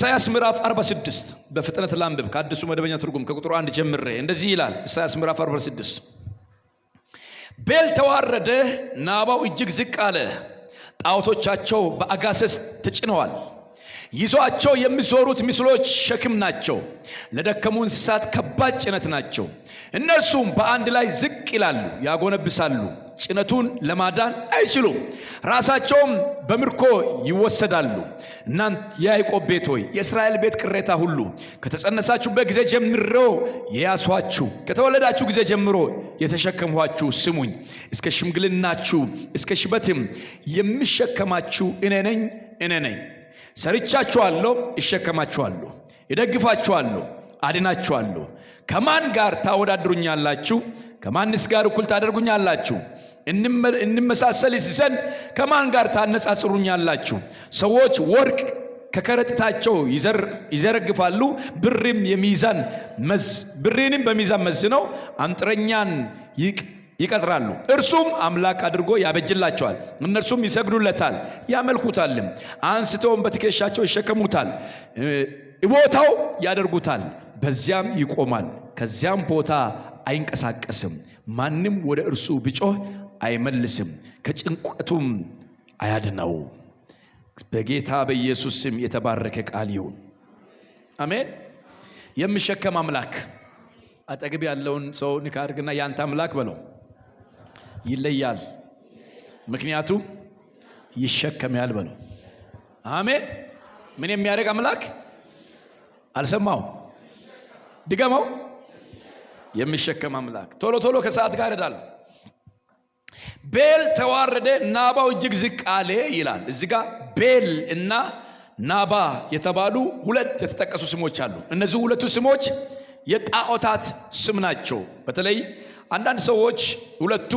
ኢሳይያስ ምዕራፍ 46 በፍጥነት ላንብብ ከአዲሱ መደበኛ ትርጉም ከቁጥር 1 ጀምሬ እንደዚህ ይላል። ኢሳይያስ ምዕራፍ 46 ቤል ተዋረደ፣ ናባው እጅግ ዝቅ አለ። ጣዖቶቻቸው በአጋሰስ ተጭነዋል። ይዟቸው የሚዞሩት ምስሎች ሸክም ናቸው፣ ለደከሙ እንስሳት ከባድ ጭነት ናቸው። እነርሱም በአንድ ላይ ዝቅ ይላሉ፣ ያጎነብሳሉ፣ ጭነቱን ለማዳን አይችሉም። ራሳቸውም በምርኮ ይወሰዳሉ። እናንተ የያዕቆብ ቤት ሆይ፣ የእስራኤል ቤት ቅሬታ ሁሉ ከተጸነሳችሁበት ጊዜ ጀምሮ የያዝኋችሁ፣ ከተወለዳችሁ ጊዜ ጀምሮ የተሸከምኋችሁ ስሙኝ። እስከ ሽምግልናችሁ እስከ ሽበትም የሚሸከማችሁ እኔ ነኝ። ሰርቻችኋለሁ፣ እሸከማችኋለሁ፣ እደግፋችኋለሁ፣ አድናችኋለሁ። ከማን ጋር ታወዳድሩኛላችሁ? ከማንስ ጋር እኩል ታደርጉኛላችሁ? እንመሳሰልስ ዘንድ ከማን ጋር ታነጻጽሩኛላችሁ? ሰዎች ወርቅ ከከረጢታቸው ይዘረግፋሉ፣ ብርንም በሚዛን መዝነው አንጥረኛን ይቀጥራሉ። እርሱም አምላክ አድርጎ ያበጅላቸዋል። እነርሱም ይሰግዱለታል ያመልኩታልም። አንስተውም በትከሻቸው ይሸከሙታል፣ ቦታው ያደርጉታል። በዚያም ይቆማል፣ ከዚያም ቦታ አይንቀሳቀስም። ማንም ወደ እርሱ ቢጮህ አይመልስም፣ ከጭንቀቱም አያድነው። በጌታ በኢየሱስ ስም የተባረከ ቃል ይሁን። አሜን። የሚሸከም አምላክ። አጠገብ ያለውን ሰው ንካ አድርግና ያንተ አምላክ በለው። ይለያል፣ ምክንያቱም ይሸከማል በለው። አሜን። ምን የሚያደርግ አምላክ? አልሰማው፣ ድገመው። የሚሸከም አምላክ። ቶሎ ከሰዓት ጋር ሄዳለሁ። ቤል ተዋረደ፣ ናባው እጅግ ዝቅ አለ ይላል። እዚህ ጋር ቤል እና ናባ የተባሉ ሁለት የተጠቀሱ ስሞች አሉ። እነዚህ ሁለቱ ስሞች የጣዖታት ስም ናቸው። በተለይ አንዳንድ ሰዎች ሁለቱ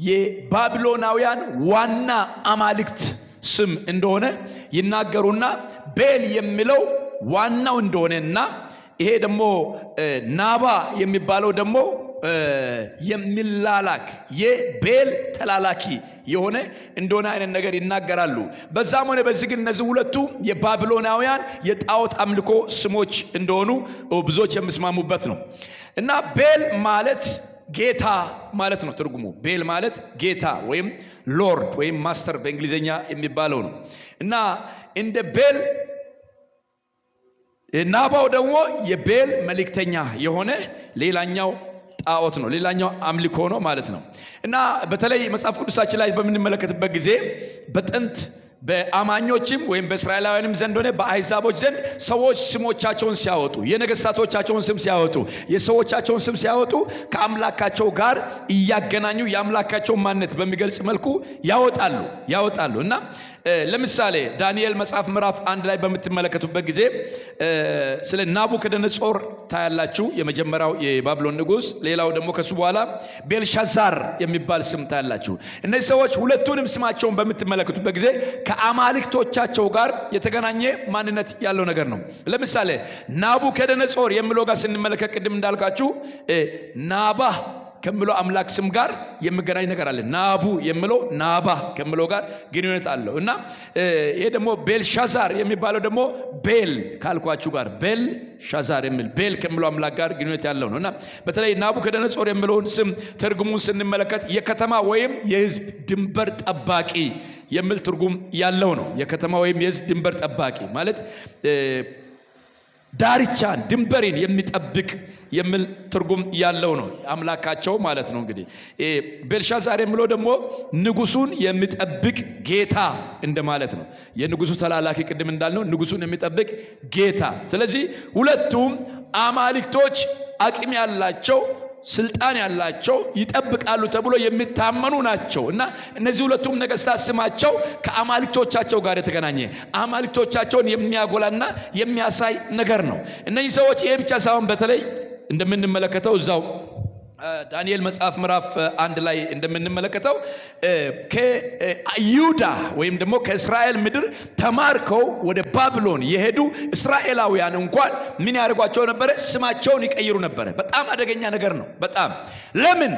የባቢሎናውያን ዋና አማልክት ስም እንደሆነ ይናገሩና ቤል የሚለው ዋናው እንደሆነና ይሄ ደግሞ ናባ የሚባለው ደግሞ የሚላላክ የቤል ተላላኪ የሆነ እንደሆነ አይነት ነገር ይናገራሉ። በዛም ሆነ በዚህ ግን እነዚህ ሁለቱ የባቢሎናውያን የጣዖት አምልኮ ስሞች እንደሆኑ ብዙዎች የሚስማሙበት ነው። እና ቤል ማለት ጌታ ማለት ነው ትርጉሙ። ቤል ማለት ጌታ ወይም ሎርድ ወይም ማስተር በእንግሊዘኛ የሚባለው ነው። እና እንደ ቤል ናባው ደግሞ የቤል መልእክተኛ የሆነ ሌላኛው ጣዖት ነው፣ ሌላኛው አምልኮ ነው ማለት ነው። እና በተለይ መጽሐፍ ቅዱሳችን ላይ በምንመለከትበት ጊዜ በጥንት በአማኞችም ወይም በእስራኤላውያንም ዘንድ ሆነ በአሕዛቦች ዘንድ ሰዎች ስሞቻቸውን ሲያወጡ፣ የነገስታቶቻቸውን ስም ሲያወጡ፣ የሰዎቻቸውን ስም ሲያወጡ ከአምላካቸው ጋር እያገናኙ የአምላካቸውን ማንነት በሚገልጽ መልኩ ያወጣሉ። እና ለምሳሌ ዳንኤል መጽሐፍ ምዕራፍ 1 ላይ በምትመለከቱበት ጊዜ ስለ ናቡከደነጾር ታያላችሁ። የመጀመሪያው የባቢሎን ንጉስ፣ ሌላው ደግሞ ከሱ በኋላ ቤልሻዛር የሚባል ስም ታያላችሁ። እነዚህ ሰዎች ሁለቱንም ስማቸውን በምትመለከቱበት ጊዜ ከአማልክቶቻቸው ጋር የተገናኘ ማንነት ያለው ነገር ነው። ለምሳሌ ናቡከደነጾር የሚለው ጋር ስንመለከት ቅድም እንዳልካችሁ ናባ ከሚለው አምላክ ስም ጋር የሚገናኝ ነገር አለ። ናቡ የሚለው ናባ ከሚለው ጋር ግንኙነት አለው። እና ይሄ ደግሞ ቤልሻዛር የሚባለው ደግሞ ቤል ካልኳችሁ ጋር ቤልሻዛር የሚል ቤል ከሚለው አምላክ ጋር ግንኙነት ያለው ነው። እና በተለይ ናቡከደነጾር የሚለውን ስም ትርጉሙን ስንመለከት የከተማ ወይም የሕዝብ ድንበር ጠባቂ የሚል ትርጉም ያለው ነው። የከተማ ወይም የሕዝብ ድንበር ጠባቂ ማለት ዳርቻን ድንበርን የሚጠብቅ የሚል ትርጉም ያለው ነው አምላካቸው ማለት ነው። እንግዲህ ቤልሻዛር የሚለው ደግሞ ንጉሱን የሚጠብቅ ጌታ እንደማለት ነው። የንጉሱ ተላላኪ ቅድም እንዳልነው ንጉሱን የሚጠብቅ ጌታ። ስለዚህ ሁለቱም አማልክቶች አቅም ያላቸው፣ ስልጣን ያላቸው፣ ይጠብቃሉ ተብሎ የሚታመኑ ናቸው። እና እነዚህ ሁለቱም ነገስታት ስማቸው ከአማልክቶቻቸው ጋር የተገናኘ አማልክቶቻቸውን የሚያጎላና የሚያሳይ ነገር ነው። እነዚህ ሰዎች ይሄ ብቻ ሳይሆን በተለይ እንደምንመለከተው እዛው ዳንኤል መጽሐፍ ምዕራፍ 1 ላይ እንደምንመለከተው ከይሁዳ ወይም ደግሞ ከእስራኤል ምድር ተማርከው ወደ ባቢሎን የሄዱ እስራኤላውያን እንኳን ምን ያደርጓቸው ነበር? ስማቸውን ይቀይሩ ነበር። በጣም አደገኛ ነገር ነው። በጣም ለምን?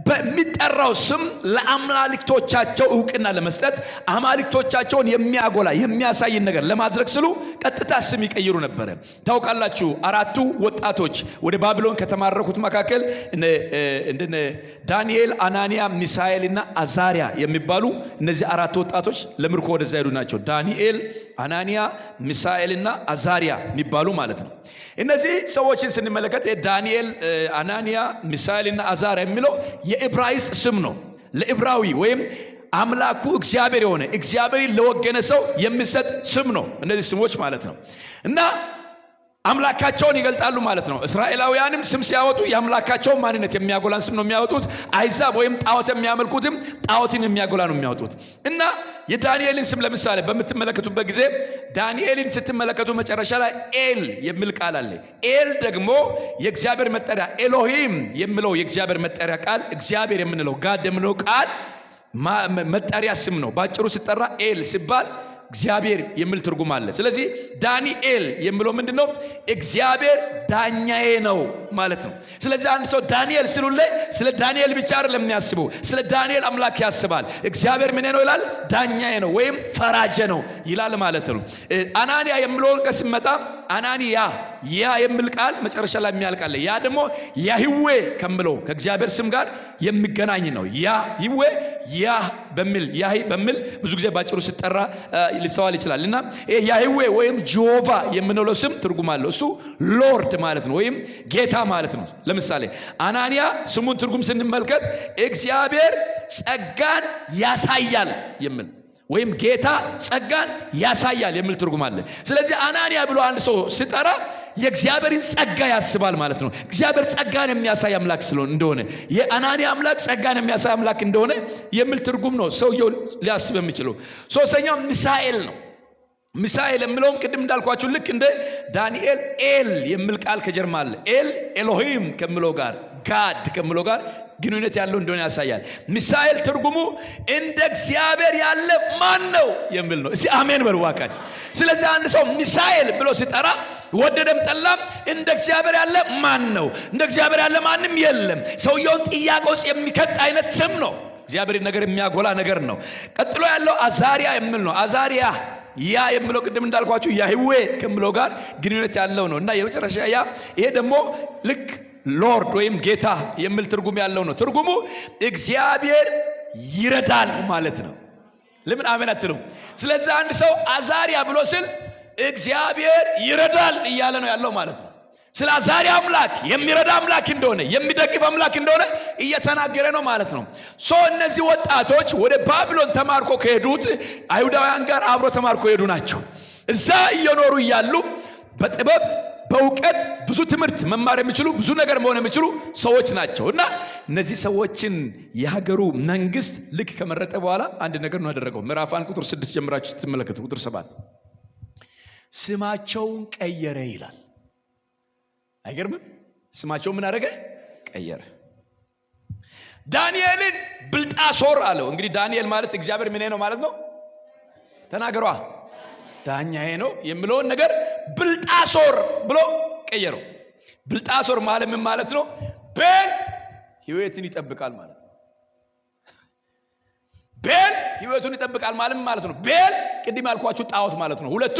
በሚጠራው ስም ለአማልክቶቻቸው ዕውቅና ለመስጠት አማልክቶቻቸውን የሚያጎላ የሚያሳይን ነገር ለማድረግ ስሉ ቀጥታ ስም ይቀይሩ ነበር። ታውቃላችሁ፣ አራቱ ወጣቶች ወደ ባቢሎን ከተማረኩት መካከል እንደነ ዳንኤል፣ አናንያ፣ ሚሳኤል እና አዛሪያ የሚባሉ እነዚህ አራት ወጣቶች ለምርኮ ወደዛ ሄዱ ናቸው። ዳንኤል፣ አናንያ፣ ሚሳኤል እና አዛሪያ የሚባሉ ማለት ነው። እነዚህ ሰዎችን ስንመለከት ዳንኤል፣ አናንያ፣ ሚሳኤል እና አዛሪያ የሚለው የዕብራይስጥ ስም ነው። ለዕብራዊ ወይም አምላኩ እግዚአብሔር የሆነ እግዚአብሔርን ለወገነ ሰው የሚሰጥ ስም ነው እነዚህ ስሞች ማለት ነው። እና አምላካቸውን ይገልጣሉ ማለት ነው። እስራኤላውያንም ስም ሲያወጡ የአምላካቸውን ማንነት የሚያጎላን ስም ነው የሚያወጡት። አይዛብ ወይም ጣዖት የሚያመልኩትም ጣዖትን የሚያጎላ ነው የሚያወጡት። እና የዳንኤልን ስም ለምሳሌ በምትመለከቱበት ጊዜ ዳንኤልን ስትመለከቱ መጨረሻ ላይ ኤል የሚል ቃል አለ። ኤል ደግሞ የእግዚአብሔር መጠሪያ፣ ኤሎሂም የሚለው የእግዚአብሔር መጠሪያ ቃል፣ እግዚአብሔር የምንለው ጋድ የምንለው ቃል መጠሪያ ስም ነው። ባጭሩ ሲጠራ ኤል ሲባል እግዚአብሔር የሚል ትርጉም አለ። ስለዚህ ዳንኤል የሚለው ምንድነው? እግዚአብሔር ዳኛዬ ነው ማለት ነው። ስለዚህ አንድ ሰው ዳንኤል ሲሉልህ ስለ ዳንኤል ብቻ አይደለም የሚያስበው፣ ስለ ዳንኤል አምላክ ያስባል። እግዚአብሔር ምን ነው ይላል? ዳኛዬ ነው ወይም ፈራጀ ነው ይላል ማለት ነው። አናንያ የሚለውን ከስመጣ አናንያ ያ የሚል ቃል መጨረሻ ላይ የሚያልቃል። ያ ደግሞ ያህዌ ከምለው ከእግዚአብሔር ስም ጋር የሚገናኝ ነው። ያህዌ ያ በሚል ያህ በሚል ብዙ ጊዜ ባጭሩ ሲጠራ ሊስተዋል ይችላል። እና ያህዌ ወይም ጆቫ የምንለው ስም ትርጉም አለው። እሱ ሎርድ ማለት ነው ወይም ጌታ ማለት ነው። ለምሳሌ አናንያ ስሙን ትርጉም ስንመልከት እግዚአብሔር ጸጋን ያሳያል የሚል ወይም ጌታ ጸጋን ያሳያል የሚል ትርጉም አለ። ስለዚህ አናንያ ብሎ አንድ ሰው ሲጠራ የእግዚአብሔርን ጸጋ ያስባል ማለት ነው። እግዚአብሔር ጸጋን የሚያሳይ አምላክ ስለሆነ እንደሆነ የአናንያ አምላክ ጸጋን የሚያሳይ አምላክ እንደሆነ የሚል ትርጉም ነው ሰውየው ሊያስብ የሚችለው። ሶስተኛው ሚሳኤል ነው። ሚሳኤል የሚለውም ቅድም እንዳልኳችሁ ልክ እንደ ዳንኤል ኤል የሚል ቃል ከጀርማ አለ። ኤል ኤሎሂም ከሚለው ጋር ጋድ ከሚለው ጋር ግንኙነት ያለው እንደሆነ ያሳያል። ሚሳኤል ትርጉሙ እንደ እግዚአብሔር ያለ ማን ነው የሚል ነው። እስቲ አሜን በሉ ዋካች። ስለዚህ አንድ ሰው ሚሳኤል ብሎ ሲጠራ ወደደም ጠላም እንደ እግዚአብሔር ያለ ማን ነው? እንደ እግዚአብሔር ያለ ማንም የለም። ሰውየውን ጥያቄ ውስጥ የሚከት አይነት ስም ነው። እግዚአብሔር ነገር የሚያጎላ ነገር ነው። ቀጥሎ ያለው አዛሪያ የሚል ነው። አዛሪያ ያ የሚለው ቅድም እንዳልኳችሁ ያህዌ ከሚለው ጋር ግንኙነት ያለው ነው። እና የመጨረሻ ያ ይሄ ደግሞ ልክ ሎርድ ወይም ጌታ የሚል ትርጉም ያለው ነው። ትርጉሙ እግዚአብሔር ይረዳል ማለት ነው። ለምን አሜን አትሉም? ስለዚህ አንድ ሰው አዛሪያ ብሎ ሲል እግዚአብሔር ይረዳል እያለ ነው ያለው ማለት ነው። ስለ አዛሪያ አምላክ የሚረዳ አምላክ እንደሆነ የሚደግፍ አምላክ እንደሆነ እየተናገረ ነው ማለት ነው። እነዚህ ወጣቶች ወደ ባቢሎን ተማርኮ ከሄዱት አይሁዳውያን ጋር አብሮ ተማርኮ ሄዱ ናቸው። እዛ እየኖሩ እያሉ በጥበብ በእውቀት ብዙ ትምህርት መማር የሚችሉ ብዙ ነገር መሆን የሚችሉ ሰዎች ናቸው። እና እነዚህ ሰዎችን የሀገሩ መንግስት ልክ ከመረጠ በኋላ አንድ ነገር ነው ያደረገው። ምዕራፍ 1 ቁጥር 6 ጀምራችሁ ስትመለከቱ ቁጥር 7 ስማቸውን ቀየረ ይላል። አይገርምም? ስማቸው ምን አደረገ? ቀየረ። ዳንኤልን ብልጣሶር አለው። እንግዲህ ዳንኤል ማለት እግዚአብሔር ምን ነው ማለት ነው? ተናገሯ። ዳኛዬ ነው የሚለውን ነገር ብልጣሶር ብሎ ቀየረው። ብልጣሶር ማለት ምን ማለት ነው? ቤል ህይወትን ይጠብቃል ማለት ነው። ቤል ህይወቱን ይጠብቃል ማለት ነው። ቤል ቅድም ያልኳችሁ ጣዖት ማለት ነው። ሁለቱ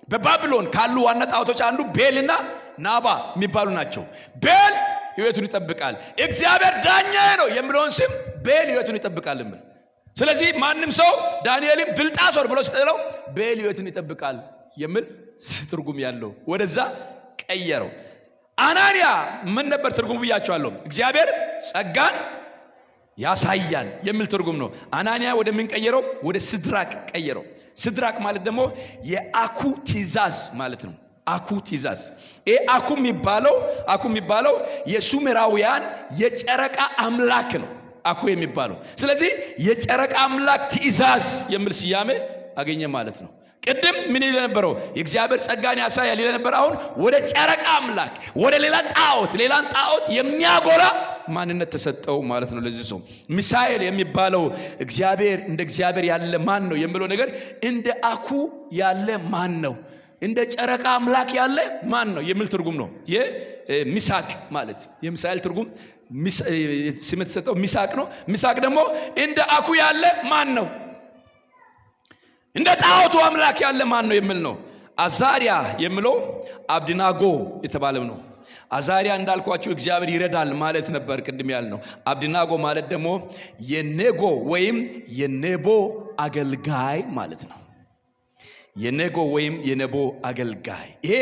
በባቢሎን ካሉ ዋና ጣዖቶች አንዱ ቤልና ናባ የሚባሉ ናቸው። ቤል ህይወቱን ይጠብቃል። እግዚአብሔር ዳኛዬ ነው የሚለውን ስም ቤል ህይወቱን ይጠብቃል የሚል። ስለዚህ ማንም ሰው ዳንኤልን ብልጣሶር ብሎ ሲጠራው ቤል ህይወቱን ይጠብቃል የሚል ትርጉም ያለው ወደዛ ቀየረው። አናንያ ምን ነበር ትርጉሙ ብያቸዋለሁ? እግዚአብሔር ጸጋን ያሳያል የሚል ትርጉም ነው። አናንያ ወደ ምን ቀየረው? ወደ ሲድራቅ ቀየረው። ሲድራቅ ማለት ደግሞ የአኩ ትእዛዝ ማለት ነው። አኩ ትእዛዝ። አኩ የሚባለው የሱሜራውያን የጨረቃ አምላክ ነው። አኩ የሚባለው ስለዚህ የጨረቃ አምላክ ትእዛዝ የሚል ስያሜ አገኘ ማለት ነው። ቅድም ምን ይል ነበረው? የእግዚአብሔር ጸጋን ያሳያል ይል ነበር። አሁን ወደ ጨረቃ አምላክ ወደ ሌላን ጣዖት የሚያጎላ ማንነት ተሰጠው ማለት ነው ለዚህ ሰው። ሚሳኤል የሚባለው እግዚአብሔር እንደ እግዚአብሔር ያለ ማን ነው የሚለው ነገር እንደ አኩ ያለ ማን ነው፣ እንደ ጨረቃ አምላክ ያለ ማን ነው የሚል ትርጉም ነው። የሚሳቅ ማለት የሚሳኤል ትርጉም ስም የተሰጠው ሚሳቅ ነው። ሚሳቅ ደግሞ እንደ አኩ ያለ ማን ነው፣ እንደ ጣዖቱ አምላክ ያለ ማን ነው የሚል ነው። አዛሪያ የሚለው አብድናጎ የተባለው ነው። አዛሪያ እንዳልኳችሁ እግዚአብሔር ይረዳል ማለት ነበር ቅድም ያልነው። አብድናጎ ማለት ደግሞ የኔጎ ወይም የኔቦ አገልጋይ ማለት ነው። የኔጎ ወይም የኔቦ አገልጋይ ይሄ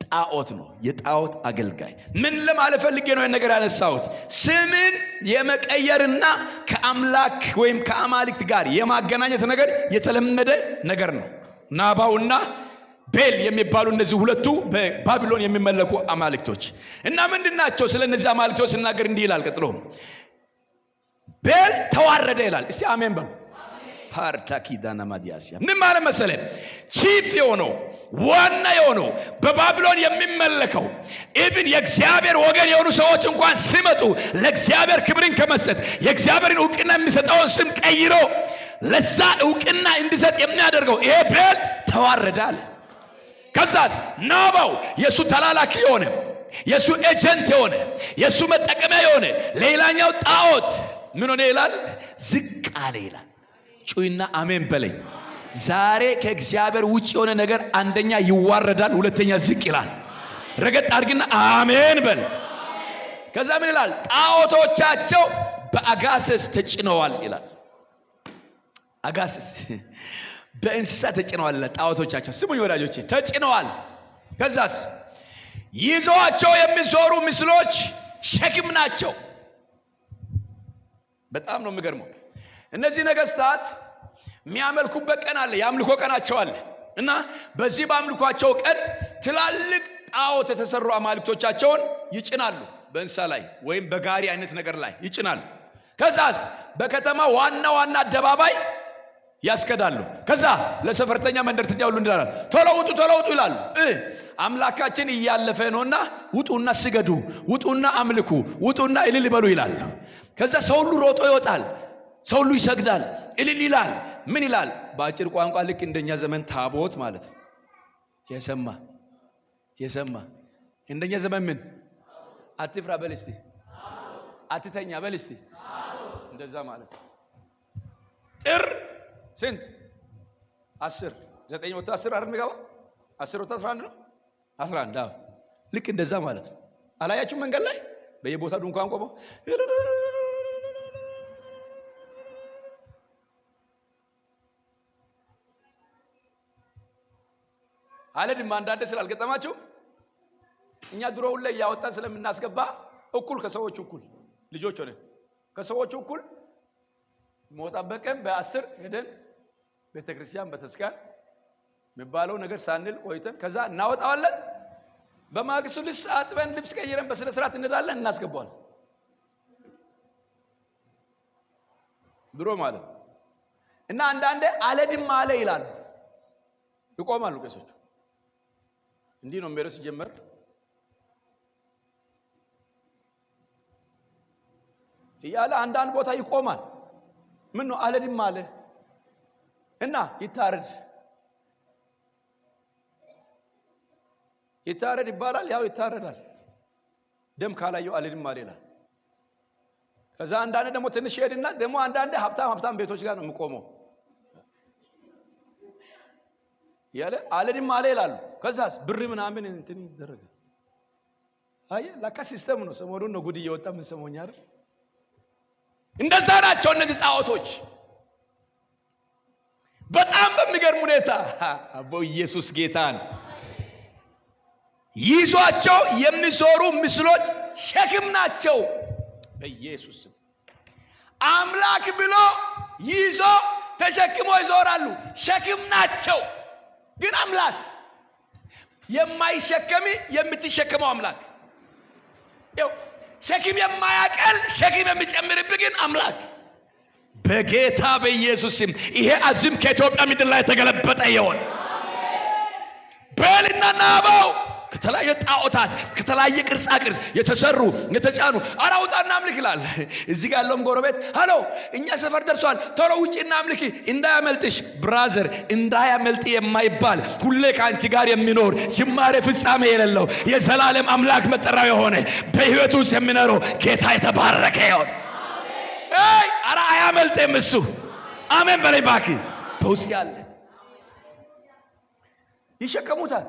ጣዖት ነው። የጣዖት አገልጋይ ምን ለማለት ፈልጌ ነው ነገር ያነሳሁት? ስምን የመቀየርና ከአምላክ ወይም ከአማልክት ጋር የማገናኘት ነገር የተለመደ ነገር ነው። ናባውና ቤል የሚባሉ እነዚህ ሁለቱ በባቢሎን የሚመለኩ አማልክቶች እና ምንድናቸው? ስለነዚህ አማልክቶች ሲናገር እንዲህ ይላል ቀጥሎ ቤል ተዋረደ ይላል። እስቲ አሜን በሉ። ፓርታኪዳና ማዲያሲያ ምን ማለት መሰለ? ቺፍ የሆነው ዋና የሆነው በባቢሎን የሚመለከው ኢቭን የእግዚአብሔር ወገን የሆኑ ሰዎች እንኳን ሲመጡ ለእግዚአብሔር ክብርን ከመስጠት የእግዚአብሔርን ዕውቅና የሚሰጠውን ስም ቀይሮ ለዛ ዕውቅና እንዲሰጥ የሚያደርገው ይሄ ቤል ተዋረደ አለ። ከዛስ ናባው የሱ ተላላኪ የሆነ የሱ ኤጀንት የሆነ የሱ መጠቀሚያ የሆነ ሌላኛው ጣዖት ምን ሆነ ይላል? ዝቅ አለ ይላል። ጩይና አሜን በለኝ። ዛሬ ከእግዚአብሔር ውጭ የሆነ ነገር አንደኛ ይዋረዳል፣ ሁለተኛ ዝቅ ይላል። ረገጥ አድርግና አሜን በል። ከዛ ምን ይላል? ጣዖቶቻቸው በአጋሰስ ተጭነዋል ይላል። አጋሰስ በእንስሳ ተጭነዋል። ጣዖቶቻቸው ስሙኝ ወዳጆቼ ተጭነዋል። ከዛስ ይዘዋቸው የሚዞሩ ምስሎች ሸክም ናቸው። በጣም ነው የሚገርመው። እነዚህ ነገስታት የሚያመልኩበት ቀን አለ፣ የአምልኮ ቀናቸው አለ እና በዚህ በአምልኳቸው ቀን ትላልቅ ጣዖት የተሰሩ አማልክቶቻቸውን ይጭናሉ። በእንስሳ ላይ ወይም በጋሪ አይነት ነገር ላይ ይጭናሉ። ከዛስ በከተማ ዋና ዋና አደባባይ ያስከዳሉ። ከዛ ለሰፈርተኛ መንደርተኛ ሁሉ እንዲላል ቶሎ ውጡ ይላሉ። አምላካችን እያለፈ ነውና ውጡና ስገዱ፣ ውጡና አምልኩ፣ ውጡና እልል በሉ ይላል። ከዛ ሰው ሁሉ ሮጦ ይወጣል፣ ሰው ሁሉ ይሰግዳል፣ እልል ይላል። ምን ይላል? በአጭር ቋንቋ ልክ እንደኛ ዘመን ታቦት ማለት ነው። የሰማ እንደኛ ዘመን ምን አትፍራ በል እስቲ፣ አትተኛ በል እስቲ፣ እንደዛ ማለት ጥር ስንት 10 9 ወጣ 10 አይደል የሚገባ 10 ወጣ 11 ነው 11 አዎ ልክ እንደዛ ማለት ነው። አላያችሁ መንገድ ላይ በየቦታው ድንኳን ቆመው አለድም አንዳንድ ስላልገጠማችሁ እኛ ድሮ ሁሉ ያወጣን ስለምናስገባ እኩል ከሰዎች እኩል ልጆች ሆነ ከሰዎች እኩል ሞጣበቀም በ10 ሄደን ቤተክርስቲያን በተስካር የሚባለው ነገር ሳንል ቆይተን ከዛ እናወጣዋለን። በማግስቱ ልብስ አጥበን ልብስ ቀይረን በስነ ስርዓት እንላለን፣ እናስገባዋለን። ድሮ ማለት እና አንዳንዴ አለድም አለ ይላሉ፣ ይቆማሉ። ከሰዎች እንዲህ ነው የሚረስ ጀመር እያለ አንዳንድ ቦታ ይቆማል። ምን ነው አለድም አለ እና ይታረድ ይባላል። ያው ይታረዳል። ደም ካላየው አለድም አለ ይላል። ከዛ አንዳንድ ደግሞ ትንሽ ሄድና ደግሞ አንዳንድ ሀብታም ቤቶች ጋር ነው የሚቆመው ያለ አለድም አለ ይላሉ። ከዛስ ብር ምናምን እንትን ይደረጋል። አይ ለካ ሲስተም ነው። ሰሞኑን ነው ጉድ እየወጣ ምን ሰሞኛ አይደል? እንደዛ ናቸው እነዚህ ጣዖቶች። በጣም በሚገርም ሁኔታ አቦ ኢየሱስ ጌታን ይዟቸው የሚዞሩ ምስሎች ሸክም ናቸው። በኢየሱስ አምላክ ብሎ ይዞ ተሸክሞ ይዞራሉ። ሸክም ናቸው። ግን አምላክ የማይሸከም የምትሸከመው አምላክ ሸክም የማያቀል ሸክም የሚጨምርብህ ግን አምላክ በጌታ በኢየሱስ ስም ይሄ አዝም ከኢትዮጵያ ምድር ላይ ተገለበጠ ይሆን። ቤልና ናባው ከተለያየ ጣዖታት ከተለያየ ቅርጻ ቅርጽ የተሰሩ የተጫኑ አራውጣና አምልክ ይላል። እዚህ ጋር ያለውም ጎረቤት ሃሎ እኛ ሰፈር ደርሷል ቶሎ ውጪና አምልኪ እንዳያመልጥሽ። ብራዘር እንዳያመልጥ የማይባል ሁሌ ከአንቺ ጋር የሚኖር ጅማሬ ፍጻሜ የሌለው የዘላለም አምላክ መጠሪያው የሆነ በህይወቱ ውስጥ የሚኖረው ጌታ የተባረከ ይሁን። አራ አያመልጥም እሱ። አሜን በላይ ባኪ በውስጥ ያለ ይሸከሙታል።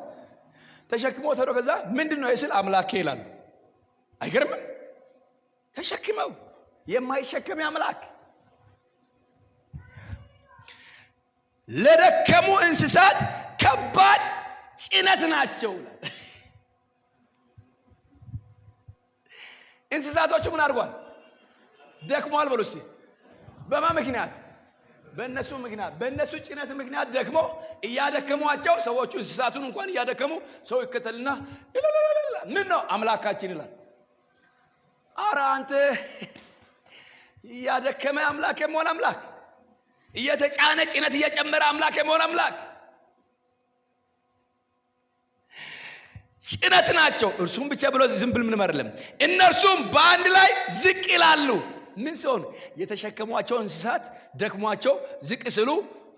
ተሸክመው ተሮ ከዛ ምንድነው የስል አምላኬ ይላል። አይገርምም? ተሸክመው የማይሸከም አምላክ። ለደከሙ እንስሳት ከባድ ጭነት ናቸው። እንስሳቶቹ ምን አድርጓል? ደክሟል። በሉ እስቲ በማ ምክንያት? በእነሱ ምክንያት፣ በእነሱ ጭነት ምክንያት ደክሞ እያደከሟቸው ሰዎቹ እንስሳቱን እንኳን እያደከሙ ሰው ይከተልና ምን ነው አምላካችን ይላል። አረ አንተ እያደከመ አምላክ የመሆን አምላክ፣ እየተጫነ ጭነት እየጨመረ አምላክ የመሆን አምላክ። ጭነት ናቸው። እርሱም ብቻ ብሎ ዝም ብል ምንም አይደለም። እነርሱም በአንድ ላይ ዝቅ ይላሉ። ምን ሲሆን? የተሸከሟቸው እንስሳት ደክሟቸው ዝቅ ስሉ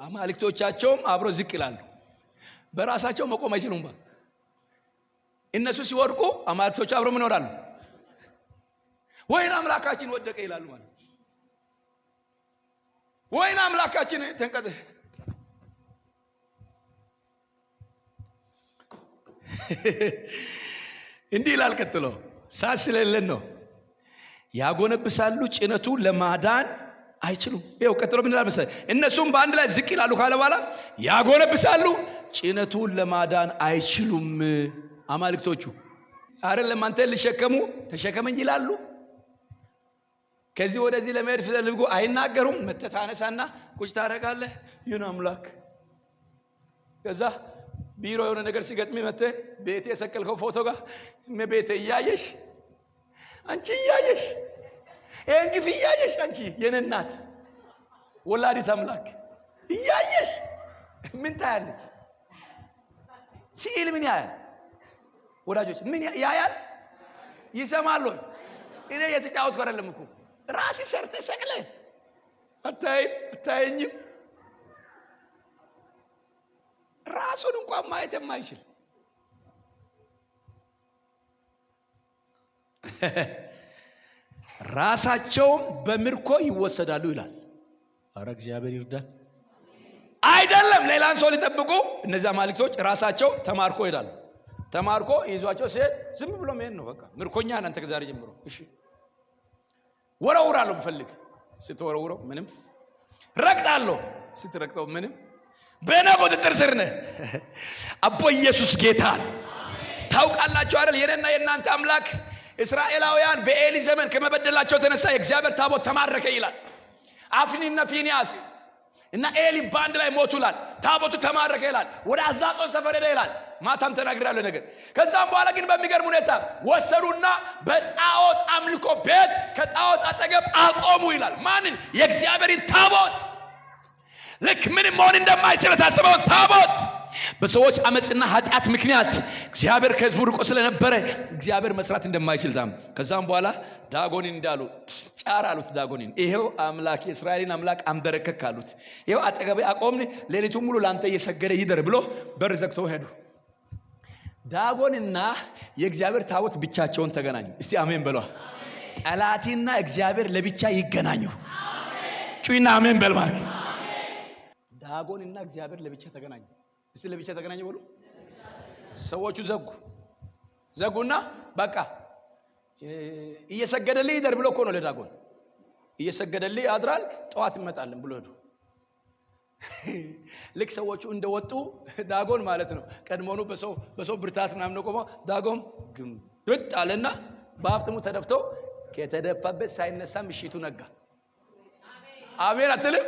አማልክቶቻቸውም አብሮ ዝቅ ይላሉ። በራሳቸው መቆም አይችሉም። እነሱ ሲወድቁ አማልክቶች አብሮ ምን ይሆናሉ? ወይን አምላካችን ወደቀ ይላሉ ማለት። ወይን አምላካችን ተንቀጠ። እንዲህ ይላል ቀጥሎ። ሳስለለን ነው ያጎነብሳሉ፣ ጭነቱ ለማዳን አይችሉም። ይኸው ቀጥሎ ምን ይላል መሰለህ? እነሱም በአንድ ላይ ዝቅ ይላሉ ካለ በኋላ ያጎነብሳሉ፣ ጭነቱን ለማዳን አይችሉም። አማልክቶቹ አይደለም አንተ ልሸከሙ ተሸከመኝ ይላሉ። ከዚህ ወደዚህ ለመሄድ ፈልጉ አይናገሩም። መተህ ታነሳና ቁጭ ታደርጋለህ። ይሁን አምላክ። ከዛ ቢሮ የሆነ ነገር ሲገጥም መተህ ቤቴ የሰቀልከው ፎቶ ጋር ቤቴ እያየሽ አንቺ እያየሽ ይሄን ግፍ እያየሽ አንቺ የኔ እናት ወላዲት አምላክ እያየሽ ምን ታያለሽ? ሲል ምን ያያል? ወዳጆች ምን ያያል? ይሰማል ወይ? እኔ የተጫወትኩ አይደለም እኮ ራሴ ሰርተ ሰቅለ አታየኝም? ራሱን እንኳን ማየት የማይችል ራሳቸውም በምርኮ ይወሰዳሉ ይላል። አረ እግዚአብሔር ይርዳን። አይደለም ሌላን ሰው ሊጠብቁ እነዚያ አማልክቶች ራሳቸው ተማርኮ ይሄዳሉ። ተማርኮ ይዟቸው ሲሄድ ዝም ብሎ መሄድ ነው። በቃ ምርኮኛ እናንተ ከዛሬ ጀምሮ እሺ። ወረውራለሁ ብፈልግ ስትወረውረው ምንም፣ ረግጣለሁ ስትረግጠው ምንም። በእኔ ቁጥጥር ስር ነህ። አቦ ኢየሱስ ጌታ። ታውቃላችሁ አይደል? የኔና የእናንተ አምላክ እስራኤላውያን በኤሊ ዘመን ከመበደላቸው ተነሳ የእግዚአብሔር ታቦት ተማረከ ይላል። አፍኒና ፊኒያስ እና ኤሊ ባንድ ላይ ሞቱላል። ታቦቱ ተማረከ ይላል። ወደ አዛጦን ሰፈር ሄደ ይላል። ማታም ተናግሬያለሁ ነገር። ከዛም በኋላ ግን በሚገርም ሁኔታ ወሰዱና በጣዖት አምልኮ ቤት ከጣዖት አጠገብ አቆሙ ይላል። ማንን? የእግዚአብሔርን ታቦት። ልክ ምንም መሆን እንደማይችል ታስበው ታቦት በሰዎች አመጽና ኃጢአት ምክንያት እግዚአብሔር ከሕዝቡ ርቆ ስለነበረ እግዚአብሔር መስራት እንደማይችል ታም። ከዛም በኋላ ዳጎንን እንዳሉ ጫር አሉት። ዳጎንን ይሄው አምላክ የእስራኤልን አምላክ አንበረከክ አሉት። ይሄው አጠገቤ አቆምን፣ ሌሊቱን ሙሉ ላንተ እየሰገደ ይደር ብሎ በር ዘግተው ሄዱ። ዳጎንና የእግዚአብሔር ታቦት ብቻቸውን ተገናኙ። እስቲ አሜን በሏ። ጠላቲና እግዚአብሔር ለብቻ ይገናኙ። ጩይና አሜን በልማክ። ዳጎንና እግዚአብሔር ለብቻ ተገናኙ። እስቲ ለብቻ ተገናኙ ብሎ ሰዎቹ ዘጉና በቃ እየሰገደልኝ ይደር ብሎ እኮ ነው ለዳጎን እየሰገደልኝ ያድራል ጠዋት እንመጣለን ብሎ ሄዱ። ልክ ሰዎቹ እንደወጡ ዳጎን ማለት ነው ቀድሞኑ በሰው ብርታት ምናምን ነው ቆሞ ዳጎን ግን ወጣለና በአፍጥሙ ተደፍቶ ከተደፋበት ሳይነሳ ምሽቱ ነጋ። አሜን አትልም?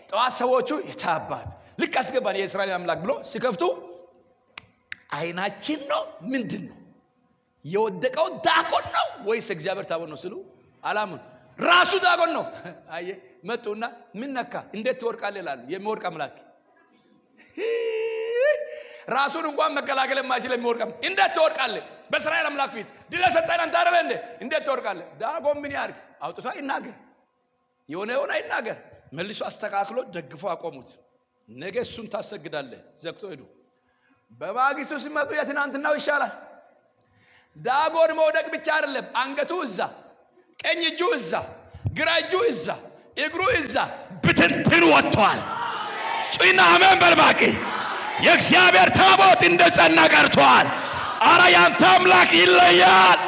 ጠዋት ሰዎቹ የታባት ልክ አስገባን የእስራኤል አምላክ ብሎ ሲከፍቱ አይናችን ነው ምንድነው የወደቀው? ዳጎን ነው ወይስ እግዚአብሔር ታቦት ነው ሲሉ አላምን። ራሱ ዳጎን ነው። አየ መጡና ምን ነካ እንዴት ትወርቃለህ ይላሉ። የሚወርቅ አምላክ ራሱን እንኳን መከላከል የማይችል የሚወድቀም እንዴት ትወድቃለህ? በእስራኤል አምላክ ፊት ድል ሰጠን አንተ አይደል እንዴ? እንዴት ትወድቃለህ? ዳጎን ምን ያርግ? አውጥቶ ይናገር፣ የሆነ ይናገር። መልሶ አስተካክሎ ደግፎ አቆሙት። ነገ እሱን ታሰግዳለህ። ዘግቶ ሄዱ። በማግስቱ ሲመጡ የትናንትናው ይሻላል። ዳጎን መውደቅ ብቻ አይደለም፣ አንገቱ እዛ፣ ቀኝ እጁ እዛ፣ ግራ እጁ እዛ፣ እግሩ እዛ ብትንትን ወጥቷል። ጩይና አሜን በልባቂ። የእግዚአብሔር ታቦት እንደጸና ቀርቷል። አረ ያንተ አምላክ ይለያል።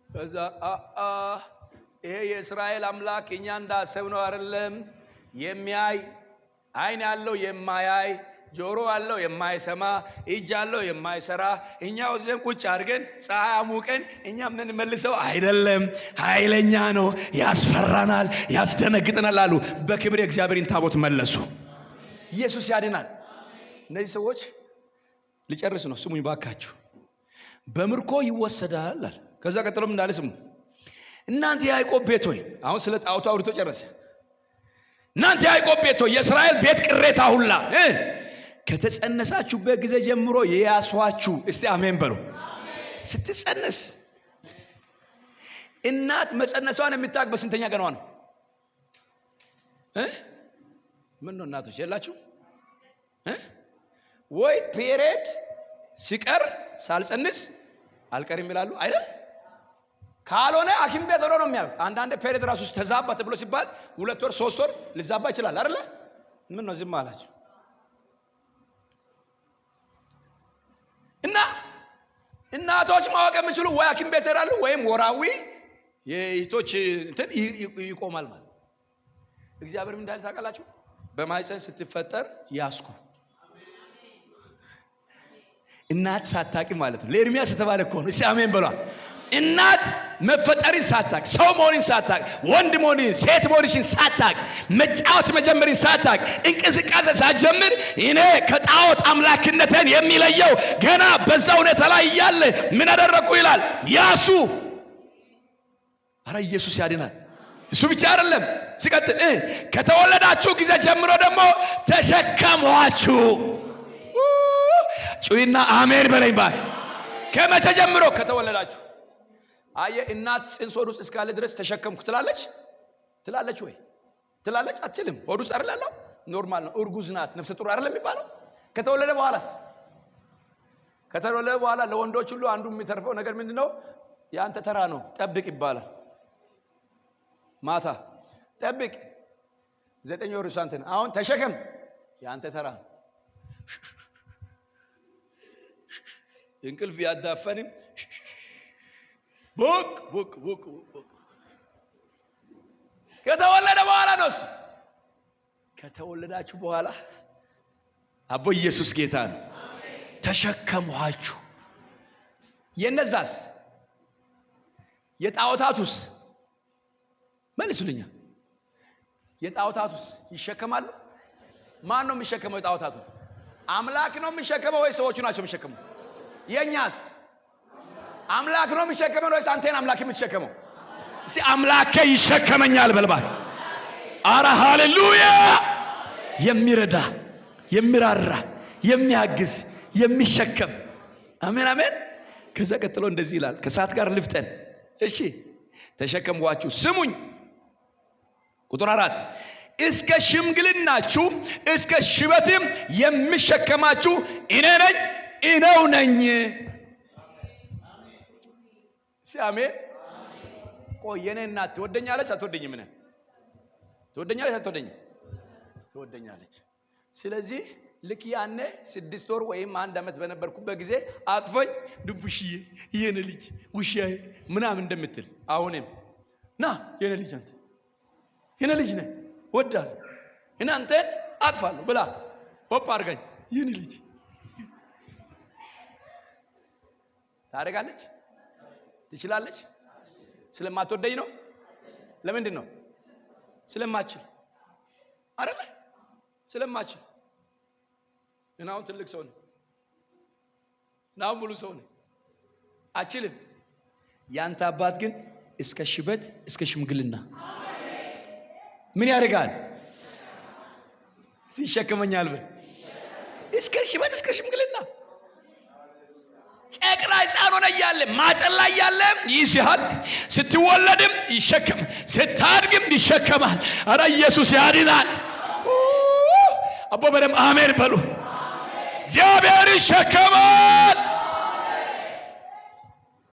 ከዛ ይሄ የእስራኤል አምላክ እኛ እንዳሰብነው አይደለም። የሚያይ አይን ያለው የማያይ፣ ጆሮ ያለው የማይሰማ፣ እጅ ያለው የማይሰራ፣ እኛ ወዝደን ቁጭ አድርገን ፀሐይ አሙቀን እኛ ምን መልሰው አይደለም። ኃይለኛ ነው፣ ያስፈራናል፣ ያስደነግጠናል አሉ። በክብር የእግዚአብሔርን ታቦት መለሱ። ኢየሱስ ያድናል። እነዚህ ሰዎች ሊጨርስ ነው። ስሙኝ ባካችሁ። በምርኮ ይወሰዳል አለ። ከዛ ቀጥሎም እንዳለ ስሙ። እናንተ የያዕቆብ ቤት ሆይ፣ አሁን ስለ ጣዖቱ አውርቶ ጨረሰ። እናንተ የያዕቆብ ቤት ሆይ፣ የእስራኤል ቤት ቅሬታ ሁላ ከተጸነሳችሁበት ጊዜ ጀምሮ የያስኋችሁ። እስቲ አሜን በሉ። ስትጸነስ እናት መጸነሷን የምታውቅ በስንተኛ ቀኗ ነው? ምን ነው እናቶች የላችሁ ወይ? ፔሬድ ሲቀር ሳልጸንስ አልቀርም ይላሉ አይደል? ካልሆነ ሐኪም ቤት ሆኖ ነው የሚያዩት። አንዳንድ ፔሬድ ራሱ ተዛባ ተብሎ ሲባል 2 ወር 3 ወር ሊዛባ ይችላል አይደል? ምን ነው ዝም አላችሁ? እና እናቶች ማወቅ የሚችሉ ወይ ሐኪም ቤት ይራሉ ወይም ወራዊ የይቶች እንትን ይቆማል ማለት። እግዚአብሔር ምን እንዳለ ታውቃላችሁ? በማይፀን ስትፈጠር ያስኩ እናት ሳታቂ ማለት ነው። ለኤርሚያስ ተባለ እኮ ነው። እስቲ አሜን በሏ። እናት መፈጠርን ሳታቅ፣ ሰው መሆንን ሳታቅ፣ ወንድ መሆንን ሴት መሆንሽን ሳታቅ፣ መጫወት መጀመርን ሳታቅ፣ እንቅስቃሴ ሳትጀምር እኔ ከጣዖት አምላክነትን የሚለየው ገና በዛ ሁኔታ ላይ እያለ ምን አደረኩ ይላል ያሱ። አረ ኢየሱስ ያድናል። እሱ ብቻ አይደለም፣ ሲቀጥል ከተወለዳችሁ ጊዜ ጀምሮ ደግሞ ተሸከሟችሁ። ጩይና አሜን በለኝ ባክ። ከመቼ ጀምሮ? ከተወለዳችሁ። አየ እናት ጽንስ ሆድ ውስጥ እስካለ ድረስ ተሸከምኩ ትላለች? ትላለች ወይ? ትላለች? አትችልም። ሆድ ውስጥ አይደል ያለው? ኖርማል ነው። እርጉዝ ናት፣ ነፍሰ ጡር አይደል የሚባለው? ከተወለደ በኋላስ? ከተወለደ በኋላ ለወንዶች ሁሉ አንዱ የሚተርፈው ነገር ምንድነው? ያንተ ተራ ነው ጠብቅ ይባላል። ማታ ጠብቅ 9 ወር ሳንተን አሁን ተሸከም ያንተ ተራ። እንቅልፍ ያዳፈንም ቦክ ቦክ ቦክ ቦክ ከተወለደ በኋላ ነው። ከተወለዳችሁ በኋላ አቦ ኢየሱስ ጌታ ነው። ተሸከሟችሁ። የነዛስ የጣዖታቱስ መልሱልኛ። የጣዖታቱስ ይሸከማሉ? ማን ነው የሚሸከመው? የጣዖታቱ አምላክ ነው የሚሸከመው ወይ ሰዎቹ ናቸው የሚሸከመው? የኛስ አምላክ ነው የሚሸከመው ወይስ አንተን አምላክ የምትሸከመው? እስቲ አምላኬ ይሸከመኛል በልባል። አረ ሃሌሉያ! የሚረዳ የሚራራ የሚያግዝ የሚሸከም አሜን አሜን። ከዛ ቀጥሎ እንደዚህ ይላል፣ ከሰዓት ጋር ልፍጠን። እሺ ተሸከምኳችሁ። ስሙኝ ቁጥር 4 እስከ ሽምግልናችሁ እስከ ሽበትም የሚሸከማችሁ እኔ ነኝ እኔው ነኝ። አሜን። ቆይ የኔ እናት ትወደኛለች አትወደኝም? ምን ትወደኛለች አትወደኝም? ትወደኛለች። ስለዚህ ልክ ያኔ 6 ወር ወይም 1 ዓመት በነበርኩበት ጊዜ አቅፈኝ ድቡሽዬ የኔ ልጅ ውሻዬ ምናምን እንደምትል አሁንም ና የኔ ልጅ አንተ የኔ ልጅ ነህ ወዳለሁ እናንተን አቅፋለሁ ብላ ሆፕ አድርገኝ የኔ ልጅ ታረጋለች። ትችላለች። ስለማትወደኝ ነው። ለምንድን ነው? ስለማችል አይደለ? ስለማችል። እናው ትልቅ ሰው ነው። ናው ሙሉ ሰው ነው። አችልም። ያንተ አባት ግን እስከ ሽበት እስከ ሽምግልና ምን ያደርጋል? ሲሸከመኛል በል እስከ ሽበት እስከ ሽምግልና ጨቅላ ሕፃን ሆነ እያለ ማፀን ላይ ያለ ይይዝሃል። ስትወለድም ይሸከም፣ ስታድግም ይሸከማል። ኧረ ኢየሱስ ያድናል። አቦ በደም አሜን በሉ። እግዚአብሔር ይሸከማል።